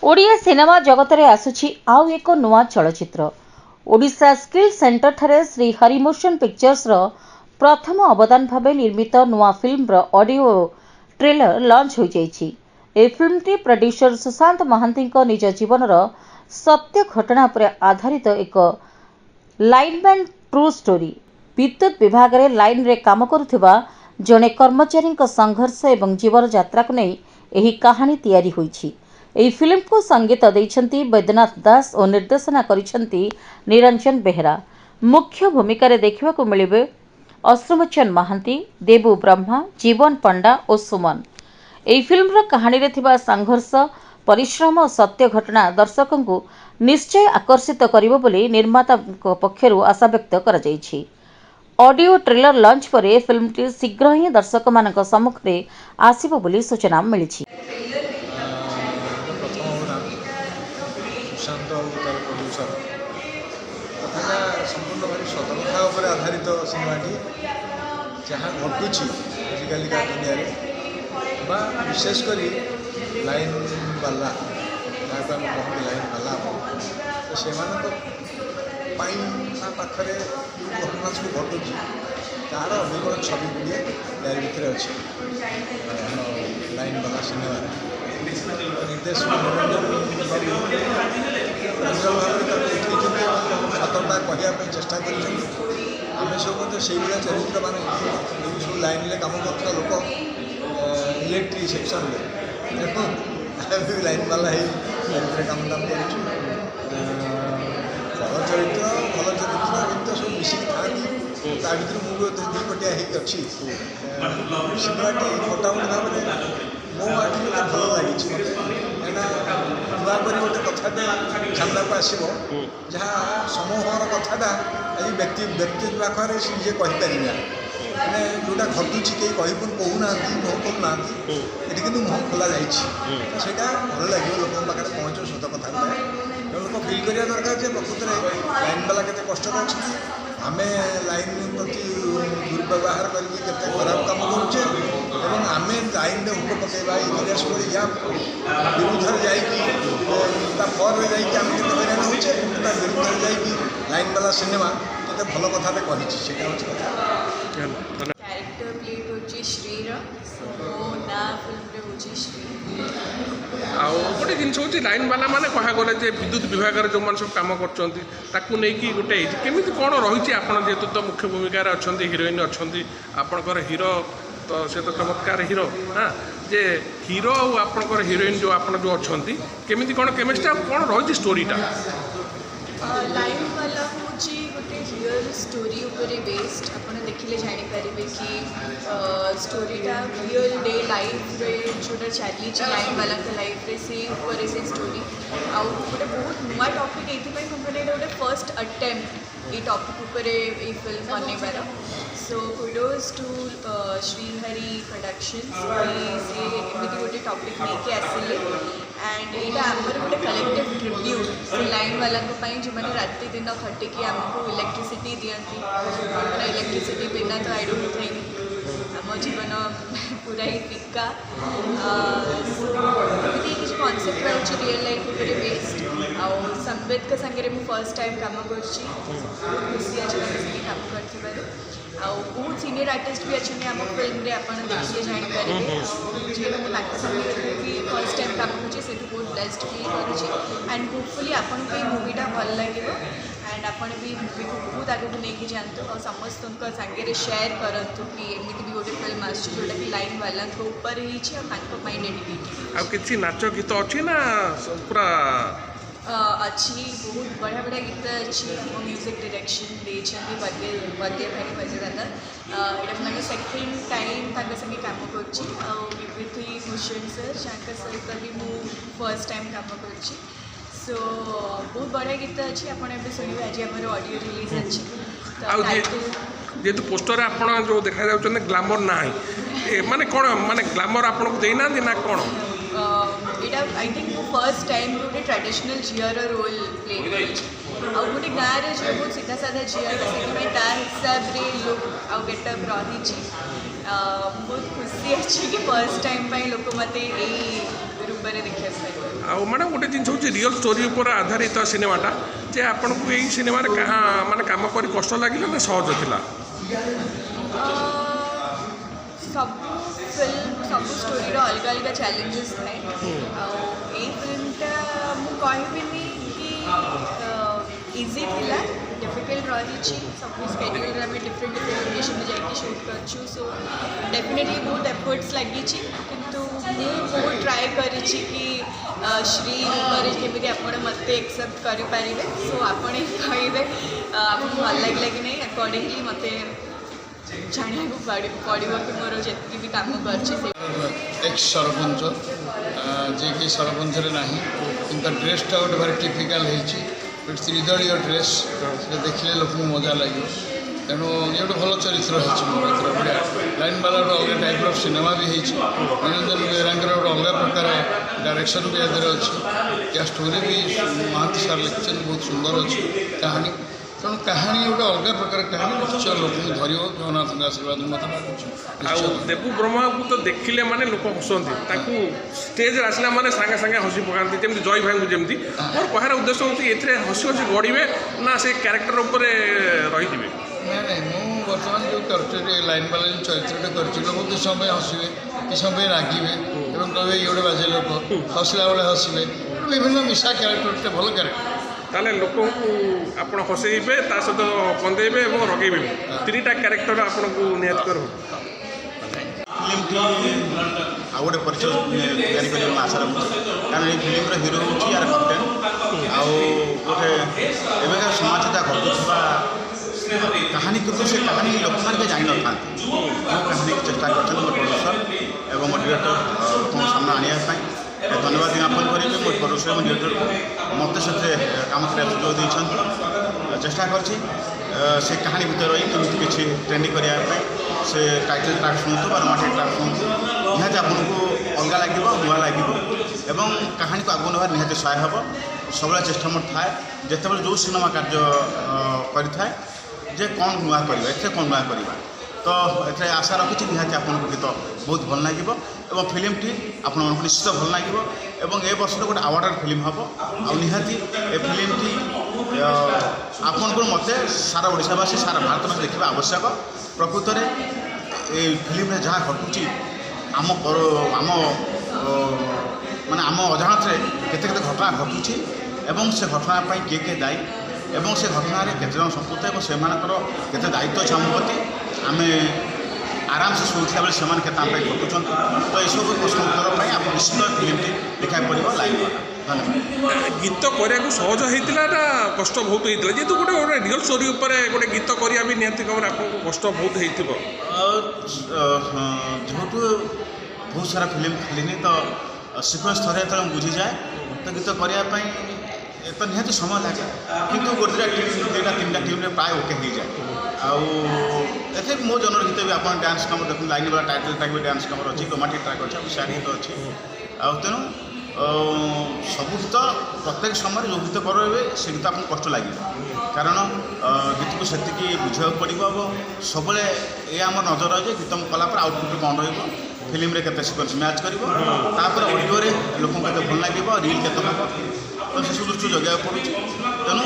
Odia cinema जगत रे आसुछि आउ एक नुआ चलचित्र। ओडिशा स्किल सेंटर ठारे श्री हरिमोशन पिक्चर्स रो प्रथम अवदान भावे निर्मित नुआ फिल्म रो ऑडियो ट्रेलर लॉन्च हो जाइछि। ए फिल्म टी प्रोड्यूसर सुशांत महांती को निज जीवन रो सत्य घटना पर आधारित एक लाइनमैन ट्रू स्टोरी। विद्युत विभाग रे लाइन रे काम करुथिबा जने कर्मचारी संघर्ष एवं जीवन यात्रा को नहीं एही कहानी तैयारी होइछि। ଏହି ଫିଲ୍ମକୁ ସଙ୍ଗୀତ ଦେଇଛନ୍ତି ବୈଦ୍ୟନାଥ ଦାସ ଓ ନିର୍ଦ୍ଦେଶନା କରିଛନ୍ତି ନିରଞ୍ଜନ ବେହେରା। ମୁଖ୍ୟ ଭୂମିକାରେ ଦେଖିବାକୁ ମିଳିବେ ଅଶ୍ରୁମୋଚନ ମହାନ୍ତି, ଦେବୁ ବ୍ରହ୍ମା, ଜୀବନ ପଣ୍ଡା ଓ ସୁମନ। ଏହି ଫିଲ୍ମର କାହାଣୀରେ ଥିବା ସଂଘର୍ଷ, ପରିଶ୍ରମ ଓ ସତ୍ୟ ଘଟଣା ଦର୍ଶକଙ୍କୁ ନିଶ୍ଚୟ ଆକର୍ଷିତ କରିବ ବୋଲି ନିର୍ମାତାଙ୍କ ପକ୍ଷରୁ ଆଶାବ୍ୟକ୍ତ କରାଯାଇଛି। ଅଡିଓ ଟ୍ରେଲର ଲଞ୍ଚ ପରେ ଫିଲ୍ମଟି ଶୀଘ୍ର ହିଁ ଦର୍ଶକମାନଙ୍କ ସମ୍ମୁଖରେ ଆସିବ ବୋଲି ସୂଚନା ମିଳିଛି। सुशांत और तार प्रोड्यूसर कथा संपूर्ण भाई सतकथा उपर आधारित सिनेमाटी जहाँ घटुची आजिकल का दुनिया बा विशेषकर लाइन वाला जहाँ को आम कहते लाइन वाला तो से पाखे जो घटना सब घटुची तार अभिगण छवि गुड़िए यार भितर अच्छे लाइन वाला सिनेमा निर्देश सतर्कता कहवाई चेष्टा कर सब से चरित्र मान सब लाइन में कम कर लोक इलेक्ट्रिक सेक्शन लाइन वाला कम दाम कर भल चरित्र सब मिसिक था भर मुझे दुपटिया अच्छी सिनेमाटी मोटामोटी भाव में मो आखि भल लगी नुआक गोटे कथाटा सामना को आसो जहाँ समूहर कथाटा आज व्यक्ति पाखे से निजे कहीपर मैंने जोटा घटुची कहीं कहना मुह खोलना ये कि मुह खोल जाटा भल लगे लोक पाखे पहुँच सत कथा लोक फिल करा दरकार प्रकृत में लाइन वाला के कष्ट अच्छी आम लाइन प्रति दुर्व्यवहार करके खराब कम करुचे आम लाइन में हुक पकड़ा ये सब या विरुद्ध जापर जाम के हईराण होचे विरुद्ध जा लाइन वाला सिनेमा के भल कथा कही कथा कैरेक्टर प्ले होची श्रीर मो ना फिल्म रे होची श्री आउ गोटे जिन हूँ लाइन वाला मैंने कह गले विद्युत विभाग जो मैंने सब कम कर गोटे केमी कौन रही आप जेहतु तो मुख्य भूमिका अच्छा हिरोइन अच्छा आपणकर हिरो तो से तो चमत्कार हिरो हाँ जे हिरो आपणकर हिरोइन जो आप जो अच्छा केमी कौन केमिस्ट्री कौन रही स्टोरीटा लाइन वाला हूँ गोटे रियल स्टोरी उपरे बेस्ड आपन देखिले जानी पारिबे कि स्टोरीटा रियल डे लाइफ रे जोटा चली लाइन वाला लाइफ रे से उपरे से स्टोरी आउ गोटे बहुत नुआ टॉपिक एथि कंपनी गोटे फर्स्ट अटेम्प्ट ये टॉपिक उपरे ये फिल्म बनवार so kudos to Srihari productions से एमती गोटे टॉपिक लेके आसिले एंड यहाँ आमर गोटे कलेक्टिव ट्रिब्यूट से लाइन वाला जो मैंने राति दिन खटिकी आमको इलेक्ट्रिसिटी दिखती इलेक्ट्रिसिटी बिना तो आई डोंट थिंक आम जीवन पूरा ही फिका किसी कॉन्सेप्ट रही रियल लाइफ उपरे बेस्ड आउ संबित का संगे मुझे फर्स्ट टाइम काम कर खुशी अच्छे काम कर बहुत सीनियर आर्टिस्ट भी अच्छे आम फिल्म आप देखिए जापर जी मुझे फर्स्ट टाइम काम कर बहुत ब्लेस्ड फील करुँच एंड होपफुली आपको ये मूवीटा भल लगे एंड आप भी मूवी को बहुत आगे नहीं जातु और समस्त सागे शेयर करूँ कि एमती भी गोटे फिल्म जोटा कि लाइन वाला ऊपर ही डेडिकेटेड नाच गीत अच्छी ना पूरा अच्छी बहुत बढ़िया बढ़िया गीत अच्छी म्यूजिक डायरेक्शन देते बद्य भाई बद्यदादा यहाँ मैंने सेकेंड टाइम संगे कम करविथी भूषण सर जहाँ सहित भी मुझे फर्स्ट टाइम कम कर सो बहुत बढ़िया गीत अच्छी आप शुणे आज आम ऑडियो रिलीज अच्छी जेहेतु पोस्टर आप जो देखा ग्लैमर ना माने कौन माने ग्लैमर आपको देना ना कौन यहाँ आई थिंक वो फर्स्ट टाइम गोटे ट्रेडिशनल झीर रोल प्ले आउ गोटे गाँव जो बहुत सीधा साधा झीर से हिसाब से लुक आउ गेटअप रही बहुत खुशी अच्छी कि फर्स्ट टाइम लोक मत रूप में देखा पाए। आउ मैडम गोटे जिन हूँ रियल स्टोरी उपर आधारित सिनेमाटा जे आपन को यही सिनेमा माने काम कर कष्ट लगे ना सहज थिला सब फिल्म सब स्टोरी अलग अलग चैलेंजेस थाए फिल्मटा मुझे कहबिनी कि इजी थिला डिफिकल्ट रही सब स्केड्यूल आम डिफरेंट डिफरेंट लोकेशन में जाकि शूट करूँ सो डेफिनेटली बहुत एफर्ट्स लगी किंतु बहुत ट्राए करी कि श्री केमी आप मत एक्सेप्ट करें सो आपड़ कहे आपको भल लगे कि नहीं अकॉर्डिंगली मत जाना पड़ो कि मोर जी भी कम कर एक्स सरपंच जे कि सरपंच ना कि ड्रेसटा गोटे भारी टिपिकाल हो त्रिदलीय ड्रेस देखिले लोक मजा लगे तेणु ये गोटे भल चरित्र है बढ़िया लाइन बाला गोटे अलग टाइप सिनेमा भी निरंजन बेहेरांकर गोटे अलग प्रकार डायरेक्शन भी याद अच्छी या स्टोरी भी महांती सार लिखिं बहुत सुंदर अच्छी कहानी तेणु कहानी गोटे अलग प्रकार कहानी निश्चय लोक धर जगन्नाथ आशीर्वाद मत देवू ब्रह्मा को तो देखिले माने लोक हसती स्टेज आसला माने सागे सागे हसी पकाती जमी जय भाई को जमी मोर कहार उद्देश्य हूँ ये हसी हसी गढ़े ना से क्यारेक्टर उपर रही नहीं नहीं बर्तमान जो कर लाइन वाला जो चरित्र कर लोग कि समय हसवे कि समय रागे और कहे ये गोटे बाजे लोक हसला बेले हसवे विभिन्न मिशा क्यारेक्टर भल क्यारेक्टर ताले लोक आप हसैबे ता सहित कंदेबे और रगेबे तीनटा क्यारेक्टर आपन को नियत कर फिल्म गोटे परिचय या आशा रखुच्छे कारण ये फिल्म हिरो हूँ यार कंटेंट आउ गोटे एवं समाज जहाँ घटुवा कहानी कितु से कहानी लोक मैंने जान ना जो कहानी की चेष्टा कर प्रोड्यूसर एवं मो डिरेक्टर सामने आने धन्यवाद ज्ञापन करेंगे मो प्रोड्यूसर एवं डिरेक्टर को मत से कम कर सुजोग देते चेष्टा से कहानी भितर रही कमी किसी ट्रेंडिंग करने से टाइटल ट्रैक शुणु रोमांटिक ट्रैक शुणु निहत आपको अलग लगे नुआ लगे और कहानी को आगे नबार निहत सहाय हम सब चेष्टा मोर थाए जिते जो सिनेमा कार्य करें जे कौन नुआ करवा एथे कौन नुआ करवा तो ये आशा रखी निहत आपको गीत बहुत भल लगे और फिल्म टी आप निश्चित भल लगे और ए वर्ष गोटे अवार्ड फिल्म हम आ निहाती ए फिल्म टी आपन मत सारा ओडावासी सारा भारत में देखा आवश्यक प्रकृत में फिल्म जहाँ घटुची आम माने आम अजाणत केते घटना घटुची एवं से घटना किए किए दायी एवं से घटना केते जन संपुक्त और से केते दायित्व अच्छे आम प्रति आम आराम से शुणुला बेले से घटुंट तो यह सब प्रश्न उत्तर पर आप निश्चित फिल्म देखा पड़ो लाइव धन्यवाद गीत करने सहज होता ना कष्ट बहुत होता है जेहतु गोटे गोटे रियल स्टोरी उपर गोटे गीत करवा भी निहत खबर आपको कष्ट बहुत जेहेतु बहुत सारा फिल्म खेलिनी तो सिक्वेन्स थरे जो बुझी जाए तो गीत करने तो निहत समय लगे किंतु गोटे दुईटा तीन टीम प्राय ओके हो जाए आउ मो जनर गीत भी आप डांस कमर देखते लाइन वाला टाइटल ट्रैक भी डांस कमर अच्छी रोमांटिक ट्रैक अच्छे सैड गीत अच्छी तेणु सब गीत प्रत्येक समय जो गीत करेंगे से गीत आपको कष्ट लगे कारण गीत को से बुझा पड़ो सब ये आम नजर है गीत कलापर आउटपुट कौन रिल्म के सिक्वेन्स मैच कर अडियो लोक भल लगे रिल के हम तो से सब दृष्टि जगह पड़ू तेणु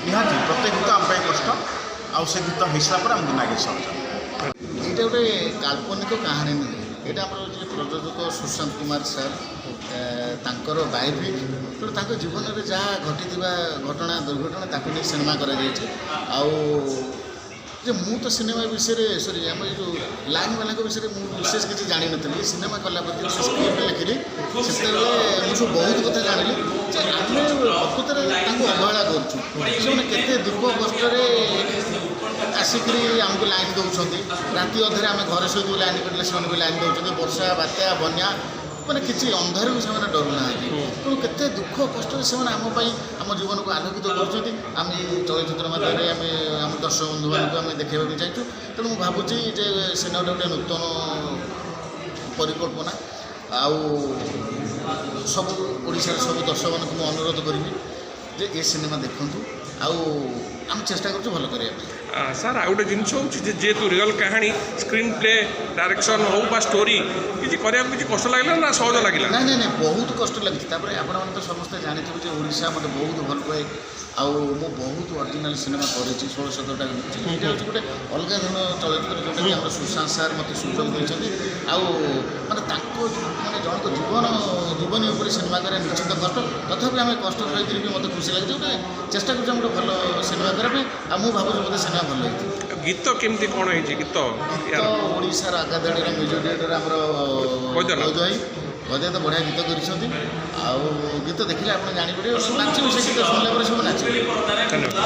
निहाती प्रत्येक गीत आम कष्ट आउ से गीत हो सारा आमको नागे सहज ये गोटे काल्पनिक कहानी नुहे ये प्रयोजक सुशांत कुमार सर तांकर बायोपिक तेणु जीवन में जहाँ घटी घटना दुर्घटना नहीं सिनेमा कर मु तो सिनेमा विषय सॉरी आम जो लाइन वाला विषय मुझे विशेष किसी जानी नी सिनेमा कला स्क्रिप्ट लिखिली से मुझे बहुत कथा जानी आम प्रकृत में अवहेला कर दुख कष्ट आसिक आमको लाइन दौरान राति अधे आम घर सहित लाइन करें से भी लाइन दौरान वर्षा बात्या बन्या मैंने किसी अंधार को से डर ना तेणु केते दुख कष्ट से आम जीवन को आलोकित करम चलचित्र माध्यम आम दर्शक बंधु मानक आम देखा चाहिए तेणु मुझे भावुची सिनेमा गोटे नूतन परिकल्पना आउ सब ओडिशार सब दर्शक मानक मुझे अनुरोध करी जे ये सिनेमा देखूँ आम चेष्टा कर भल करने ସାର୍ ଆଉ ଗୋଟେ ଜିନିଷ ହେଉଛି ଯେ ଯେହେତୁ ରିଅଲ୍ କାହାଣୀ ସ୍କ୍ରିନ୍ ପ୍ଲେ ଡାଇରେକ୍ସନ୍ ହଉ ବା ଷ୍ଟୋରି କିଛି କରିବାକୁ କିଛି କଷ୍ଟ ଲାଗିଲା ନା ସହଜ ଲାଗିଲା? ନାଇଁ ବହୁତ କଷ୍ଟ ଲାଗିଛି। ତାପରେ ଆପଣମାନେ ତ ସମସ୍ତେ ଜାଣିଥିବେ ଯେ ଓଡ଼ିଶା ମୋତେ ବହୁତ ଭଲ ପାଏ, ଆଉ ମୁଁ ବହୁତ ଅରିଜିନାଲ୍ ସିନେମା କରିଛି 16-17ଟା କରିଛି। ଏଇଟା ହେଉଛି ଗୋଟେ ଅଲଗା ଧରଣ ଚଳଚ୍ଚିତ୍ର ଯେଉଁଟାକି ଆମର ସୁଶାନ୍ତ ସାର୍ ମୋତେ ସୁଯୋଗ ଦେଇଛନ୍ତି। ଆଉ ମାନେ ତାଙ୍କ ମାନେ ଜଣଙ୍କ ଜୀବନୀ ଉପରେ ସିନେମା କରିବା ନିଶ୍ଚିତ କଷ୍ଟ, ତଥାପି ଆମେ କଷ୍ଟ ସହିକରି ବି ମୋତେ ଖୁସି ଲାଗିଛି। ଗୋଟେ ଚେଷ୍ଟା କରୁଛୁ ଆମେ ଗୋଟେ ଭଲ ସିନେମା କରିବା ପାଇଁ, ଆଉ ମୁଁ ଭାବୁଛି ମୋତେ ସିନେମା ଭଲ ହେଇଛି। ଗୀତ କେମିତି କ'ଣ ହେଇଛି? ଗୀତ ଓଡ଼ିଶାର ଆଗାଦାଡ଼ିର ମ୍ୟୁଜିକ୍ ଡାଇରେକ୍ଟର ଆମର ବୈଦ୍ୟ ତ ବଢ଼ିଆ ଗୀତ କରିଛନ୍ତି। ଆଉ ଗୀତ ଦେଖିଲେ ଆପଣ ଜାଣିପାରିବେ, ନାଚିବେ, ସେ ଗୀତ ଶୁଣିଲା ପରେ ସବୁ ନାଚିବେ। ଧନ୍ୟବାଦ।